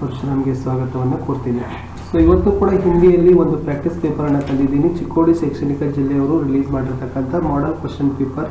ಪರಶುರಾಮ್ಗೆ ಸ್ವಾಗತವನ್ನು ಕೋರ್ತೀನಿ. ಸೊ ಇವತ್ತು ಕೂಡ ಹಿಂದಿಯಲ್ಲಿ ಒಂದು ಪ್ರಾಕ್ಟೀಸ್ ಪೇಪರನ್ನು ತಂದಿದ್ದೀನಿ. ಚಿಕ್ಕೋಡಿ ಶೈಕ್ಷಣಿಕ ಜಿಲ್ಲೆಯವರು ರಿಲೀಸ್ ಮಾಡಿರ್ತಕ್ಕಂಥ ಮಾಡೆಲ್ ಕ್ವಶನ್ ಪೇಪರ್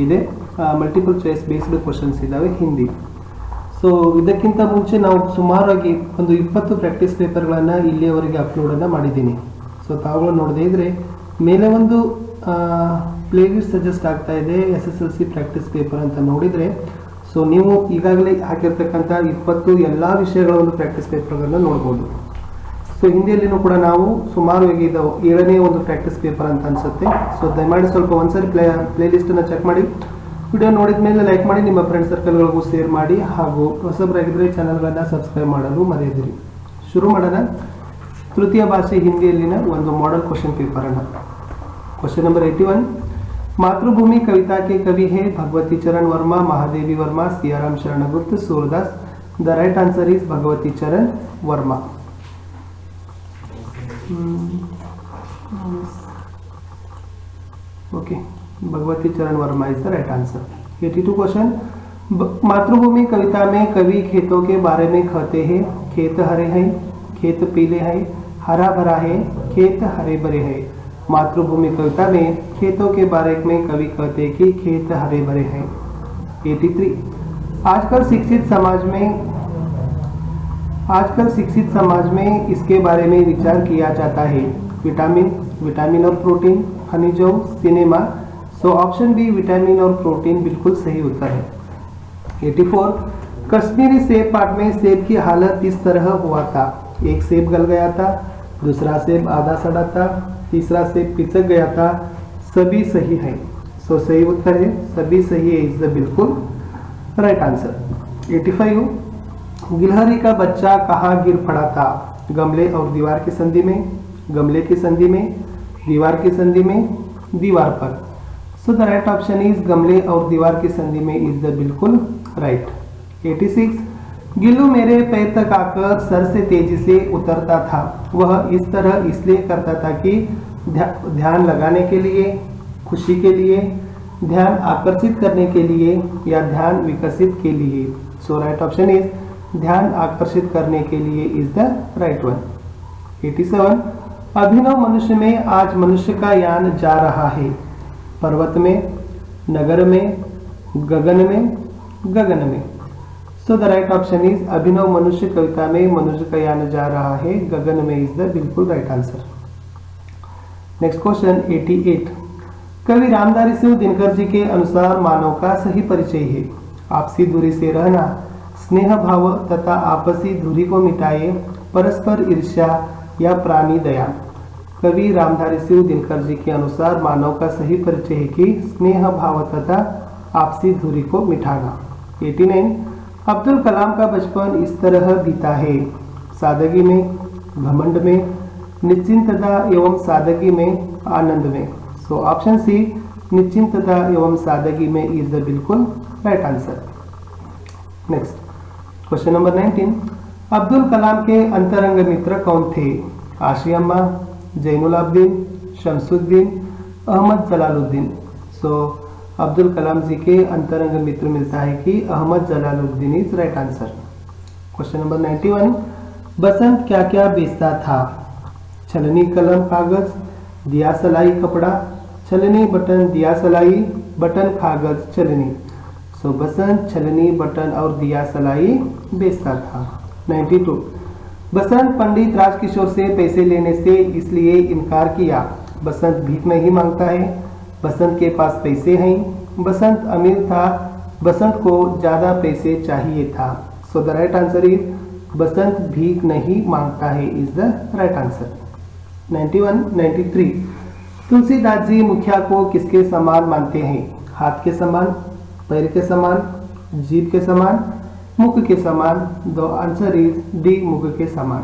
ಇದೆ. ಮಲ್ಟಿಪಲ್ ಚಾಯ್ಸ್ ಬೇಸ್ಡ್ ಕ್ವಶನ್ಸ್ ಇದ್ದಾವೆ ಹಿಂದಿ. ಸೊ ಇದಕ್ಕಿಂತ ಮುಂಚೆ ನಾವು ಸುಮಾರಾಗಿ ಒಂದು 20 ಪ್ರಾಕ್ಟೀಸ್ ಪೇಪರ್ಗಳನ್ನು ಇಲ್ಲಿಯವರೆಗೆ ಅಪ್ಲೋಡನ್ನು ಮಾಡಿದ್ದೀನಿ. ಸೊ ತಾವುಗಳು ನೋಡದೇ ಇದ್ದರೆ ಮೇಲೆ ಒಂದು ಪ್ಲೇಲಿಸ್ಟ್ ಸಜೆಸ್ಟ್ ಆಗ್ತಾ ಇದೆ SSLC ಪ್ರಾಕ್ಟೀಸ್ ಪೇಪರ್ ಅಂತ ನೋಡಿದರೆ, ಸೊ ನೀವು ಈಗಾಗಲೇ ಹಾಕಿರ್ತಕ್ಕಂಥ 20 ಎಲ್ಲ ವಿಷಯಗಳ ಒಂದು ಪ್ರಾಕ್ಟೀಸ್ ಪೇಪರ್ಗಳನ್ನು ನೋಡ್ಬೋದು. ಸೊ ಹಿಂದಿಯಲ್ಲಿನೂ ಕೂಡ ನಾವು ಸುಮಾರಾಗಿ ಇದು 7ನೇ ಒಂದು ಪ್ರಾಕ್ಟೀಸ್ ಪೇಪರ್ ಅಂತ ಅನಿಸುತ್ತೆ. ಸೊ ದಯಮಾಡಿ ಸ್ವಲ್ಪ ಒಂದ್ಸರಿ ಪ್ಲೇಲಿಸ್ಟನ್ನು ಚೆಕ್ ಮಾಡಿ, ವಿಡಿಯೋ ನೋಡಿದ ಮೇಲೆ ಲೈಕ್ ಮಾಡಿ, ನಿಮ್ಮ ಫ್ರೆಂಡ್ ಸರ್ಕಲ್ಗಳಿಗೂ ಶೇರ್ ಮಾಡಿ, ಹಾಗೂ ಹೊಸಬರಾಗಿದ್ದರೆ ಚಾನಲ್ಗಳನ್ನು ಸಬ್ಸ್ಕ್ರೈಬ್ ಮಾಡಲು ಮರೆಯದಿರಿ. ಶುರು ಮಾಡೋಣ. ತೃತೀಯ ಭಾಷೆ ಹಿಂದಿಯಲ್ಲಿನ ಒಂದು ಮಾಡೆಲ್ ಕ್ವಶನ್ ಪೇಪರನ್ನು. क्वेश्चन नंबर 81, मातृभूमि कविता के कवि है Bhagwati Charan Verma, Mahadevi Verma, Siyaram Sharangupt, Surdas. The right answer is Bhagwati Charan Verma. Okay, Bhagwati Charan Verma is the right answer. 82 question, Matribhumi कविता में कवि खेतों के बारे में कहते हैं खेत हरे हैं, खेत पीले हैं, हरा भरा है, खेत हरे भरे है. मातृभूमि कविता में खेतों के बारे में कवि कहते हैं कि खेत हरे भरे हैं. 83, आजकल शिक्षित समाज में इसके बारे में विचार किया जाता है. विटामिन और प्रोटीन, खनिजों, cinema. So option B vitamin और प्रोटीन बिल्कुल सही उत्तर है. 84, कश्मीरी सेब पाक में सेब की हालत इस तरह हुआ था. एक सेब गल गया था, दूसरा सेब आधा सड़ा था, तीसरा सेब पिचक गया था. सभी सही है. सो सही उत्तर है सभी सही है, इज द बिल्कुल राइट आंसर. 85, गिलहरी का बच्चा कहाँ गिर पड़ा था. गमले और दीवार की संधि में, गमले की संधि में, दीवार की संधि में, दीवार पर. सो द राइट ऑप्शन इज गमले और दीवार की संधि में, इज द बिल्कुल राइट. 86, गिल्लू मेरे पैर तक आकर सर से तेजी से उतरता था. वह इस तरह इसलिए करता था कि ध्यान लगाने के लिए, खुशी के लिए, ध्यान आकर्षित करने के लिए, या ध्यान विकसित के लिए. सो राइट ऑप्शन इज ध्यान आकर्षित करने के लिए, इज द राइट वन. 87, अभिनव मनुष्य में आज मनुष्य का यान जा रहा है. पर्वत में, नगर में, गगन में, गगन में. So the right option is Abhinav Manushya कविता में मनुष्य का यान जा रहा है, गगन में, इज द बिल्कुल राइट आंसर. नेक्स्ट क्वेश्चन 88, कवि रामधारी दिनकर जी के अनुसार मानव का सही परिचय है. आपसी दूरी से रहना, स्नेह भाव तथा आपसी दूरी को मिटाए, परस्पर ईर्ष्या या प्राणी दया. कवि रामधारी दिनकर जी के अनुसार मानव का सही परिचय है कि स्नेह भाव तथा आपसी दूरी को मिटाना. 89, अब्दुल कलाम का बचपन इस तरह बीता है. सादगी में, घमंड में, निश्चिंतता एवं सादगी में, आनंद में. सो ऑप्शन सी निश्चिंतता एवं सादगी में, इज द बिल्कुल right answer. Next question number 19, Abdul Kalam के अंतरंग मित्र कौन थे. आशिया अम्मा, जैनुल आबदीन, शमसुद्दीन, अहमद जलालुद्दीन. सो अब्दुल कलाम जी के अंतरंग मित्र मिलता है कि Ahmad Jalaluddin, is right answer. Question number 91, Basant क्या क्या बेचता था. छलनी कलम कागज, दिया सलाई कपड़ा, छलनी बटन दिया सलाई, बटन कागज छलनी. सो बसंत छलनी, बटन और दिया सलाई बेचता था. 92, बसंत पंडित राजकिशोर से पैसे लेने से इसलिए इनकार किया. बसंत भीख नहीं मांगता है, बसंत के पास पैसे हैं, बसंत अमीर था, बसंत को ज्यादा पैसे चाहिए था. So the right answer is Basant भीख नहीं मांगता है, is the right answer. 91, 93, Tulsidas ji मुखिया को किसके समान मानते हैं. हाथ के समान, पैर के समान, जीभ के समान, मुख के समान. द आंसर इज डी, मुख के समान.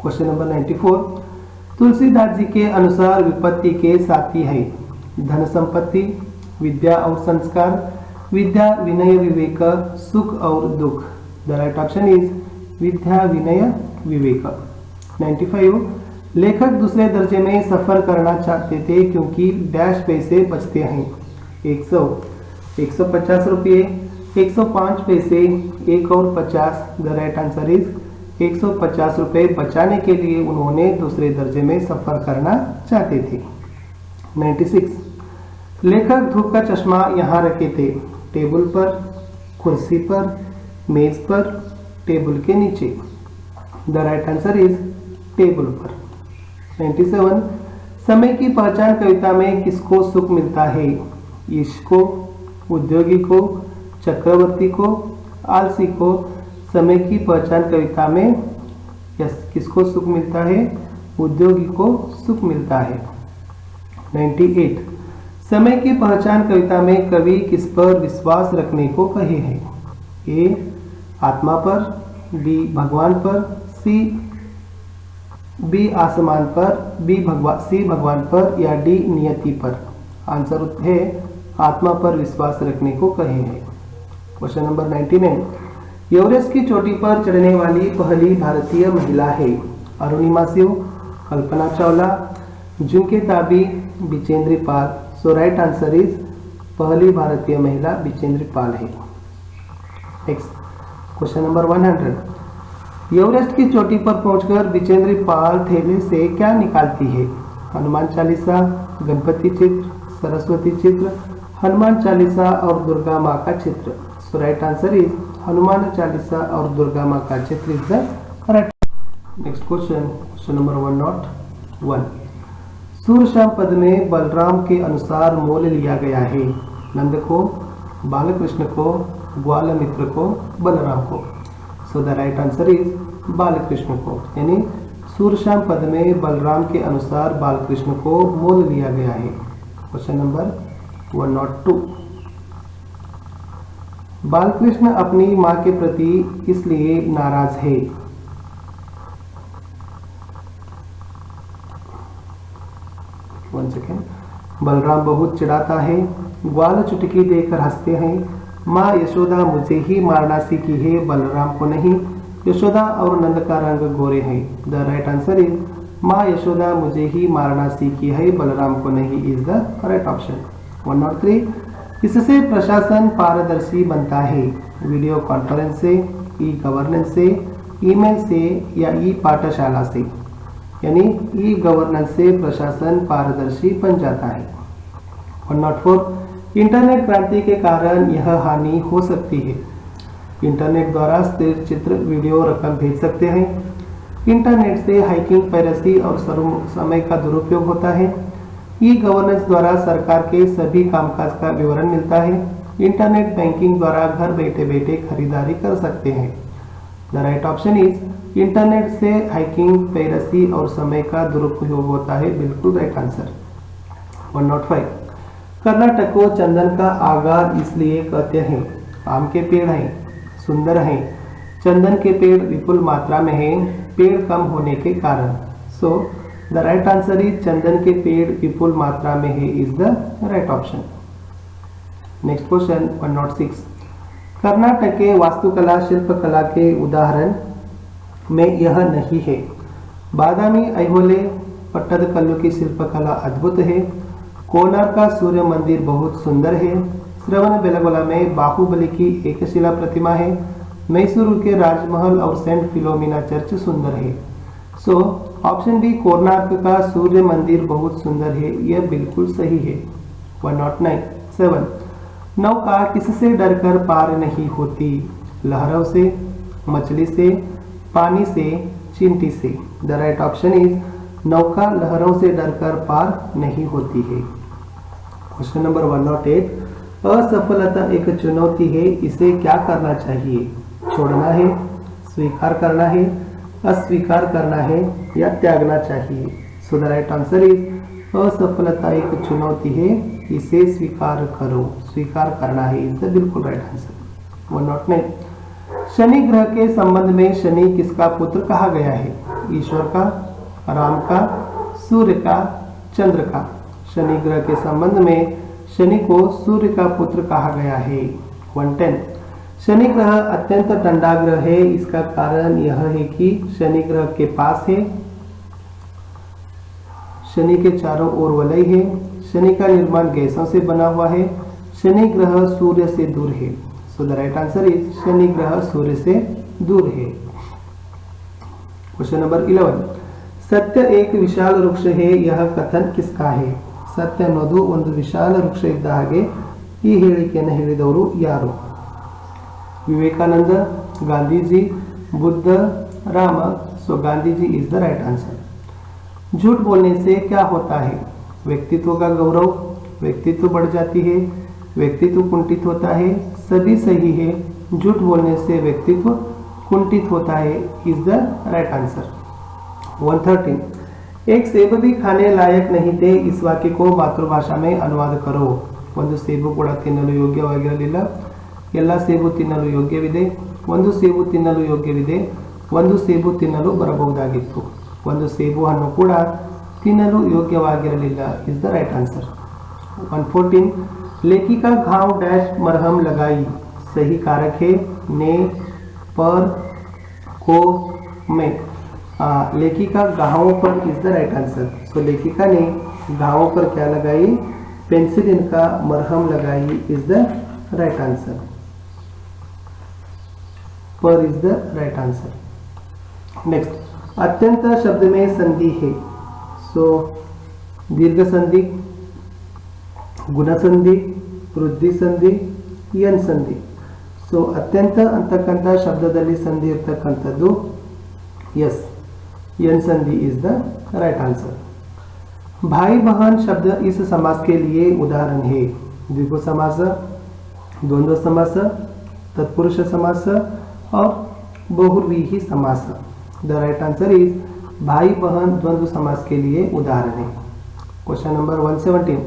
क्वेश्चन नंबर 94, तुलसीदास जी के अनुसार विपत्ति के साथी है. धन संपत्ति, विद्या और संस्कार, विद्या विनय विवेक, सुख और दुख. द राइट ऑप्शन इज विद्या विनय विवेक. 95, लेखक दूसरे दर्जे में सफर करना चाहते थे क्योंकि डैश पैसे बचते हैं. 100, 150 रुपये, 105 पैसे, 1 और 50. द राइट आंसर इज 150 रुपये बचाने के लिए उन्होंने दूसरे दर्जे में सफर करना चाहते थे। 96, लेखक धूप का चश्मा यहाँ रखे थे, टेबल पर, कुर्सी पर, मेज पर, टेबल के नीचे। The right answer is table पर। 97, समय की पहचान कविता में किसको सुख मिलता है? ईश को, उद्योगी को, चक्रवर्ती को, आलसी को। समय की पहचान कविता में किसको सुख मिलता है? उद्योगी को सुख मिलता है। 98, समय की पहचान कविता में कवि किस पर विश्वास रखने को कहे हैं? ए आत्मा पर, बी भगवान पर, बी आसमान पर, सी भगवान पर, या डी नियति पर। आंसर है आत्मा पर विश्वास रखने को कहे हैं। क्वेश्चन नंबर 99, एवरेस्ट की चोटी पर चढ़ने वाली पहली भारतीय महिला है? अरुणिमा सिंह, कल्पना चावला, जुनके ताबी, बिचेंद्री पाल। सो राइट आंसर इज पहली भारतीय महिला बिचेंद्री पाल है। नेक्स्ट क्वेश्चन नंबर 100, एवरेस्ट की चोटी पर पहुंचकर बिचेंद्री पाल थैले से क्या निकालती है? हनुमान चालीसा, गणपति चित्र, सरस्वती चित्र, हनुमान चालीसा और दुर्गा माँ का चित्र। So right answer is Hanuman Chalisa और दुर्गा माँ का चित्र is the correct. Next question number 101, सूर्यश्याम पद में बलराम के अनुसार मोल लिया गया है? नंद को, बालकृष्ण को, ग्वालमित्र को, बलराम को। सो the right answer is Balkrishna को, यानी सूर्यश्याम पद में बलराम के अनुसार बालकृष्ण को मोल लिया गया है। क्वेश्चन नंबर 102, बालकृष्ण अपनी मां के प्रति इसलिए नाराज है? One second. बलराम बहुत चिढ़ाता है, ग्वाल चुटकी देकर हंसते हैं, माँ यशोदा मुझे ही मारना सीखी है, बलराम को नहीं, यशोदा और नंद का रंग गोरे हैं। द राइट आंसर इज माँ यशोदा मुझे ही मारना सीखी है, बलराम को नहीं इज द करेक्ट ऑप्शन। 103, इससे प्रशासन पारदर्शी बनता है? वीडियो कॉन्फ्रेंस से, ई गवर्नेंस से, ईमेल से, या ई पाठशाला से। यानी ई गवर्नेंस से प्रशासन पारदर्शी बन जाता है। 104, इंटरनेट क्रांति के कारण यह हानि हो सकती है? इंटरनेट द्वारा स्थिर चित्र, वीडियो, रकम भेज सकते हैं। इंटरनेट से हैकिंग, पायरेसी और समय का दुरुपयोग होता है। ई गवर्नेंस द्वारा सरकार के सभी कामकाज का विवरण मिलता है। इंटरनेट बैंकिंग द्वारा घर बैठे बैठे खरीदारी कर सकते हैं। The right option is internet से हैकिंग, पायरेसी और समय का दुरुपयोग होता है। बिल्कुल राइट आंसर। 105, कर्नाटक को चंदन का आगार इसलिए कहते हैं? आम के पेड़ हैं, सुंदर हैं, चंदन के पेड़ विपुल मात्रा में हैं, पेड़ कम होने के कारण। So the right answer is चंदन के पेड़ विपुल मात्रा में है is the right option. Next question 106, Karnataka के वास्तुकला शिल्पकला के उदाहरण में यह नहीं है? बादामी ऐहोले पट्टदकल्लु की शिल्पकला अद्भुत है, कोणार्क का सूर्य मंदिर बहुत सुंदर है, श्रवण बेलगोला में बाहुबली की एकशिला प्रतिमा है, मैसूर के राजमहल और सेंट फिलोमिना चर्च सुंदर है। सो ऑप्शन बी कोणार्क का सूर्य मंदिर बहुत सुंदर है, यह बिल्कुल सही है। 109 नौका किससे डरकर पार नहीं होती? लहरों से, मछली से, पानी से, चींटी से। द राइट ऑप्शन इज नौका लहरों से डरकर पार नहीं होती है। क्वेश्चन नंबर 108, असफलता एक चुनौती है, इसे क्या करना चाहिए? छोड़ना है, स्वीकार करना है, अस्वीकार करना है, या त्यागना चाहिए? सो द राइट आंसर इज असफलता एक चुनौती है, इसे स्वीकार करो, स्वीकार करना है इज द बिल्कुल राइट आंसर। 109 शनि ग्रह के संबंध में शनि किसका पुत्र कहा गया है? ईश्वर का, राम का, सूर्य का, चंद्र का। शनि ग्रह के संबंध में शनि को सूर्य का पुत्र कहा गया है। 110 शनि ग्रह अत्यंत ठंडा ग्रह है, इसका कारण यह है कि शनि ग्रह के पास है, शनि के चारों ओर वलय है, शनि का निर्माण गैसों से बना हुआ है, शनि ग्रह सूर्य से दूर है। सो the right answer is Shani ग्रह सूर्य से दूर है। क्वेश्चन नंबर 11 सत्य एक विशाल वृक्ष है यह कथन किसका है ಸತ್ಯ ಅನ್ನೋದು ಒಂದು ವಿಶಾಲ ವೃಕ್ಷ ಇದ್ದ ಹಾಗೆ ಈ ಹೇಳಿಕೆಯನ್ನು ಹೇಳಿದವರು ಯಾರು ವಿವೇಕಾನಂದ ಗಾಂಧೀಜಿ बुद्ध राम सो Gandhi ji is the right answer झूठ बोलने से क्या होता है व्यक्तित्व का गौरव व्यक्तित्व बढ़ जाती है व्यक्तित्व कुंठित होता है सभी सही है झूठ बोलने से व्यक्तित्व कुंठित होता है इज द राइट आंसर 113 एक सेब भी खाने लायक नहीं थे इस वाक्य को मातृभाषा में अनुवाद करो ಒಂದು ಸೇಬು ಕೂಡ ತಿನ್ನಲು ಯೋಗ್ಯವಾಗಿರಲಿಲ್ಲ ಎಲ್ಲ ಸೇಬು ತಿನ್ನಲು ಯೋಗ್ಯವಿದೆ ಒಂದು ಸೇಬು ತಿನ್ನಲು ಯೋಗ್ಯವಿದೆ ಒಂದು ಸೇಬು ತಿನ್ನಲು ಬರಬಹುದಾಗಿತ್ತು ಒಂದು ಸೇಬು ಹಣ್ಣು ಕೂಡ ತಿನ್ನಲು ಯೋಗ್ಯವಾಗಿರಲಿಲ್ಲ ಇಸ್ ದ ರೈಟ್ ಆನ್ಸರ್ 114 लेखिका घाव डैश मरहम लगाई सही कारक है ने पर को में लेखिका घावों पर इज द राइट आंसर तो लेखिका ने घावों पर क्या लगाई पेंसिलिन का मरहम लगाई इज द राइट आंसर पर is the right answer next अत्यंत शब्द में संधि है सो दीर्घ संधि गुण संधि ವೃದ್ಧಿ ಸಂಧಿ ಯನ್ ಸಂಧಿ ಸೊ ಅತ್ಯಂತ ಅಂತಕ್ಕಂಥ ಶಬ್ದದಲ್ಲಿ ಸಂಧಿ ಇರತಕ್ಕಂಥದ್ದು यस यन संधि इज द राइट आंसर भाई बहन शब्द इस समास के लिए उदाहरण है द्विगु समास द्वंद्व समास तत्पुरुष समास और बहुव्रीहि समास द राइट आंसर इज भाई बहन द्वंद्व समास के लिए उदाहरण है क्वेश्चन नंबर 117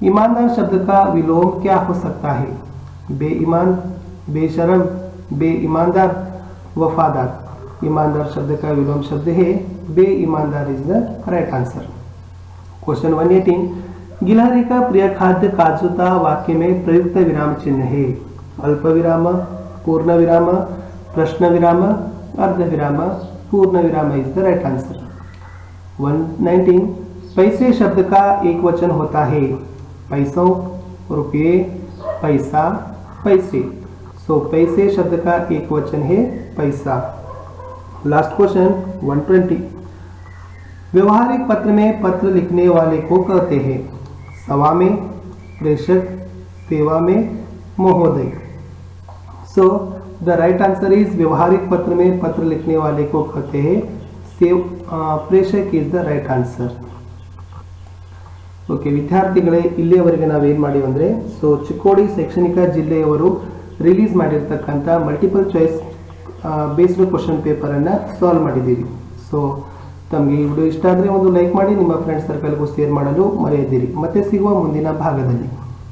ईमानदार शब्द का विलोम क्या हो सकता है बेईमान बेशरम बेईमानदार वफादार ईमानदार शब्द का विलोम शब्द है बेईमानदार is the right answer question 118 गिलहरी का प्रिय खाद्य काजूता वाक्य में प्रयुक्त विराम चिन्ह है अल्प विराम पूर्ण विराम प्रश्न विराम अर्ध विराम पूर्ण विराम इज द राइट आंसर 119 पैसे शब्द का एक वचन होता है पैसों रुपये पैसा पैसे सो पैसे शब्द का एक वचन है पैसा लास्ट क्वेश्चन 120 व्यवहारिक पत्र में पत्र लिखने वाले को कहते हैं सवा में प्रेषक सेवा में महोदय सो द राइट आंसर इज व्यवहारिक पत्र में पत्र लिखने वाले को कहते हैं प्रेषक is the right answer okay ವಿದ್ಯಾರ್ಥಿಗಳೇ ಇಲ್ಲಿಯವರೆಗೆ ನಾವೇನು ಮಾಡಿವಿ ಅಂದರೆ ಸೊ ಚಿಕ್ಕೋಡಿ ಶೈಕ್ಷಣಿಕ ಜಿಲ್ಲೆಯವರು ರಿಲೀಸ್ ಮಾಡಿರ್ತಕ್ಕಂಥ ಮಲ್ಟಿಪಲ್ ಚಾಯ್ಸ್ ಬೇಸ್ಡ್ ಕ್ವಶನ್ ಪೇಪರನ್ನು ಸಾಲ್ವ್ ಮಾಡಿದ್ದೀವಿ ಸೊ ತಮಗೆ ಈ ವಿಡಿಯೋ ಇಷ್ಟ ಆದರೆ ಒಂದು ಲೈಕ್ ಮಾಡಿ ನಿಮ್ಮ ಫ್ರೆಂಡ್ಸ್ ಸರ್ಕಲ್ಗೂ ಶೇರ್ ಮಾಡಲು ಮರೆಯದಿರಿ ಮತ್ತೆ ಸಿಗುವ ಮುಂದಿನ ಭಾಗದಲ್ಲಿ